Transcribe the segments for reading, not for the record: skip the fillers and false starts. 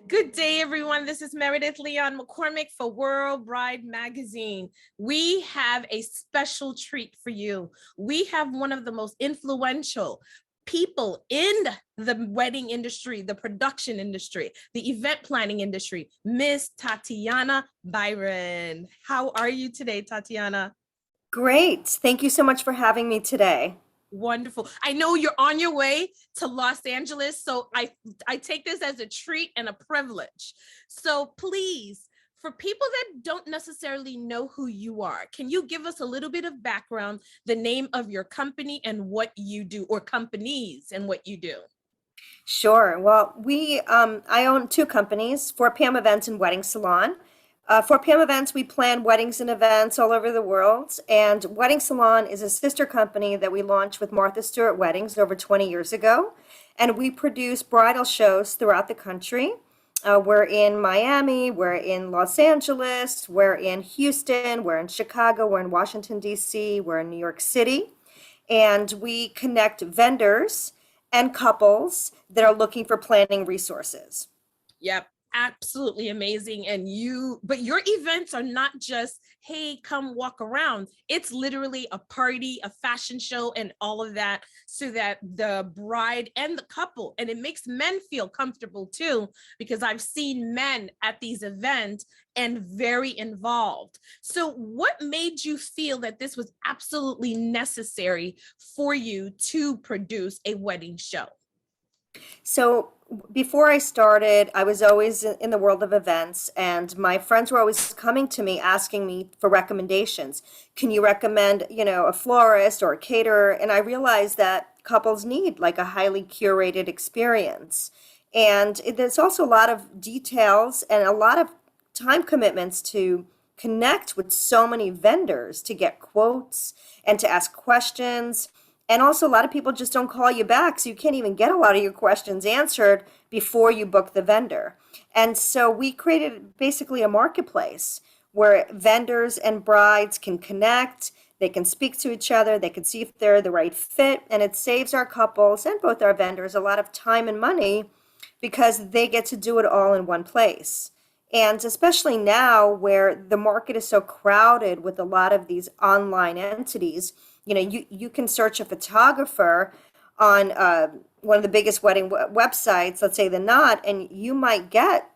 Good day, everyone. This is Meredith Leon McCormick for World Bride Magazine. We have a special treat for you. We have one of the most influential people in the wedding industry, the production industry, the event planning industry, Miss Tatiana Byron. How are you today, Tatiana? Great. Thank you so much for having me today. Wonderful. I know you're on your way to Los Angeles, so I take this as a treat and a privilege. So please, for people that don't necessarily know who you are, can you give us a little bit of background, the name of your company and what you do, or companies and what you do? Sure. Well, I own two companies, 4 p.m. Events and Wedding Salon. 4 p.m. Events, we plan weddings and events all over the world. And Wedding Salon is a sister company that we launched with Martha Stewart Weddings over 20 years ago. And we produce bridal shows throughout the country. We're in Miami, we're in Los Angeles, we're in Houston, we're in Chicago, we're in Washington, D.C., we're in New York City. And we connect vendors and couples that are looking for planning resources. Yep, absolutely amazing. But your events are not just, hey, come walk around. It's literally a party, a fashion show, and all of that, so that the bride and the couple, and it makes men feel comfortable too, because I've seen men at these events and very involved. So, what made you feel that this was absolutely necessary for you to produce a wedding show? So before I started, I was always in the world of events, and my friends were always coming to me asking me for recommendations. Can you recommend, a florist or a caterer? And I realized that couples need like a highly curated experience. And there's also a lot of details and a lot of time commitments to connect with so many vendors to get quotes and to ask questions. And also, a lot of people just don't call you back, so you can't even get a lot of your questions answered before you book the vendor. And so we created basically a marketplace where vendors and brides can connect, they can speak to each other, they can see if they're the right fit, and it saves our couples and both our vendors a lot of time and money because they get to do it all in one place. And especially now where the market is so crowded with a lot of these online entities, you can search a photographer on one of the biggest wedding websites, let's say the Knot, and you might get,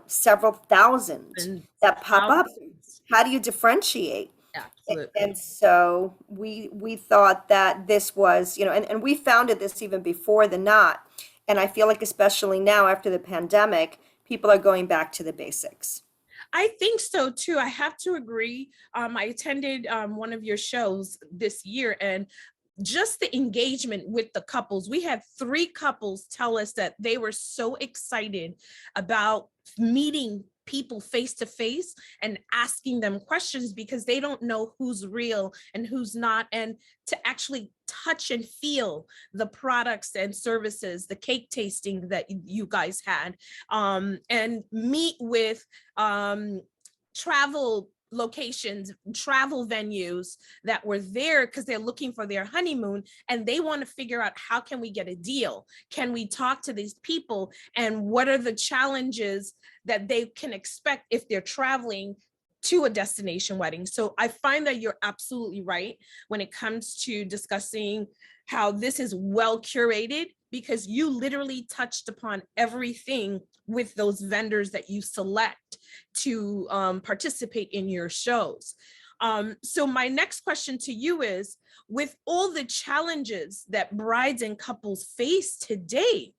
several thousand And that pop up. thousands. How do you differentiate? And Absolutely. so we thought that this was, and we founded this even before the Knot. And I feel like especially now after the pandemic, people are going back to the basics. I think so too. I have to agree. I attended one of your shows this year, and just the engagement with the couples. We had three couples tell us that they were so excited about meeting people face to face and asking them questions, because they don't know who's real and who's not, and to actually touch and feel the products and services, the cake tasting that you guys had, and meet with travel locations, travel venues that were there because they're looking for their honeymoon, and they want to figure out, how can we get a deal? Can we talk to these people, and what are the challenges that they can expect if they're traveling to a destination wedding? So I find that you're absolutely right when it comes to discussing how this is well curated, because you literally touched upon everything with those vendors that you select to participate in your shows. So my next question to you is, with all the challenges that brides and couples face today,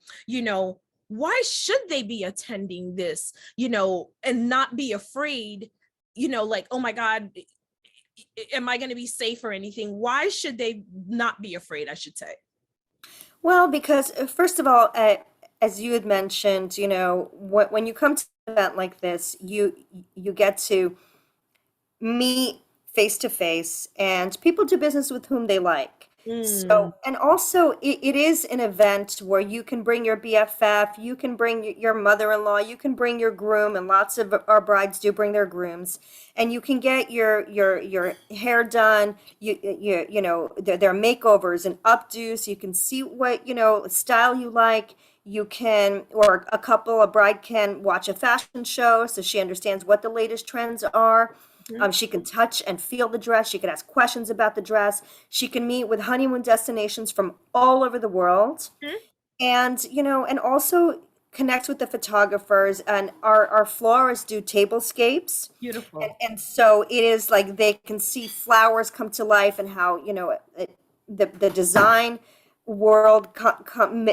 why should they be attending this, and not be afraid, like, oh my God, am I going to be safe or anything? Why should they not be afraid, I should say? Well, because first of all, as you had mentioned, when you come to an event like this, you get to meet face to face, and people do business with whom they like. Mm, So, and also it is an event where you can bring your BFF, you can bring your mother-in-law, you can bring your groom, and lots of our brides do bring their grooms, and you can get your hair done, you know, their makeovers and updos, so you can see what, you know, style you like. You can, or a couple, a bride can watch a fashion show so she understands what the latest trends are. mhm, She can touch and feel the dress. She can ask questions about the dress. She can meet with honeymoon destinations from all over the world. mhm. And, you know, and also connect with the photographers. And our florists do tablescapes. Beautiful. And so it is like they can see flowers come to life and how, you know, the design world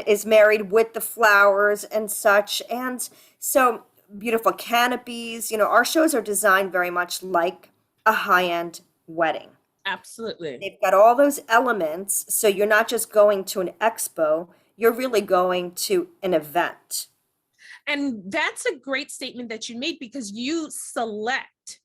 is married with the flowers and such. And so beautiful canopies. You know, our shows are designed very much like a high-end wedding. Absolutely. They've got all those elements, so you're not just going to an expo, you're really going to an event. And that's a great statement that you made because you select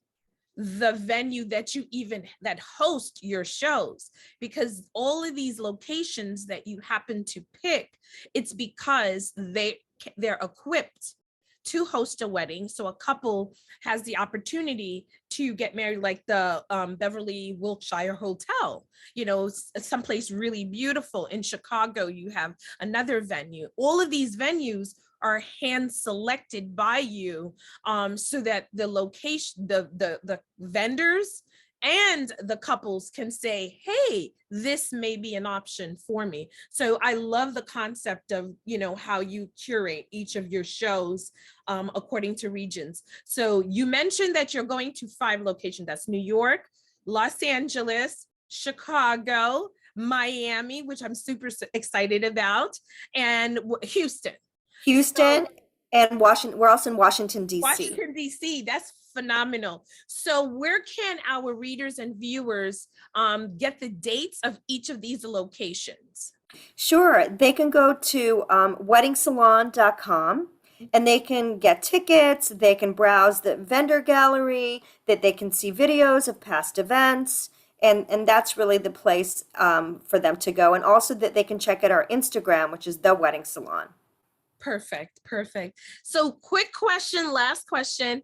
the venue that you even that host your shows, because all of these locations that you happen to pick, it's because they're equipped to host a wedding. So a couple has the opportunity to get married, like the Beverly Wilshire Hotel, you know, someplace really beautiful. In Chicago, you have another venue. All of these venues are hand selected by you, so that the location, the vendors and the couples can say, hey, this may be an option for me. So I love the concept of, you know, how you curate each of your shows according to regions. So you mentioned that you're going to 5 locations. That's New York, Los Angeles, Chicago, Miami, which I'm super excited about, and Houston. Houston So and Washington, we're also in Washington, D.C. Washington, D.C., that's phenomenal. So where can our readers and viewers get the dates of each of these locations? Sure, they can go to weddingsalon.com and they can get tickets, they can browse the vendor gallery, that they can see videos of past events, and that's really the place for them to go. And also that they can check out our Instagram, which is The Wedding Salon. Perfect, perfect. So quick question, last question.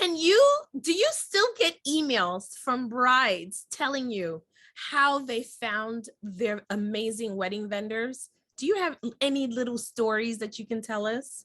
Do you still get emails from brides telling you how they found their amazing wedding vendors? Do you have any little stories that you can tell us?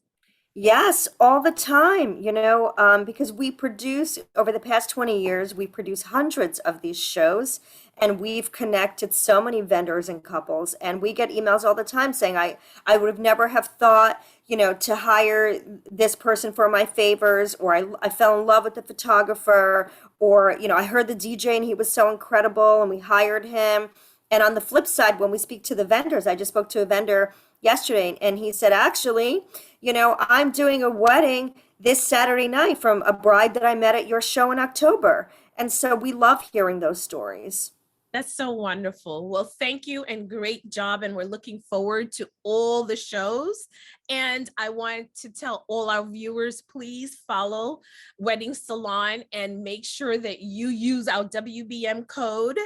Yes, all the time, you know, because we produce, over the past 20 years, we produce hundreds of these shows, and we've connected so many vendors and couples, and we get emails all the time saying, I would have never have thought, you know, to hire this person for my favors, or I fell in love with the photographer, or, you know, I heard the DJ and he was so incredible and we hired him. And on the flip side, when we speak to the vendors, I just spoke to a vendor yesterday and he said, actually, you know, I'm doing a wedding this Saturday night from a bride that I met at your show in October. And so we love hearing those stories. That's so wonderful. Well, thank you and great job. And we're looking forward to all the shows. And I want to tell all our viewers, please follow Wedding Salon and make sure that you use our WBM code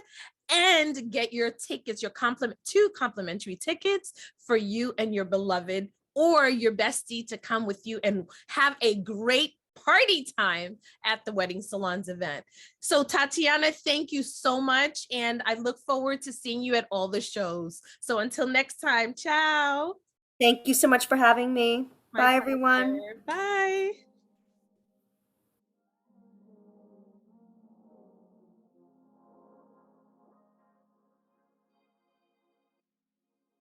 and get your tickets, your two complimentary tickets for you and your beloved or your bestie to come with you and have a great party time at the Wedding Salon's event. So Tatiana, thank you so much. And I look forward to seeing you at all the shows. So until next time, ciao. Thank you so much for having me. My Bye, everyone. pleasure. Bye.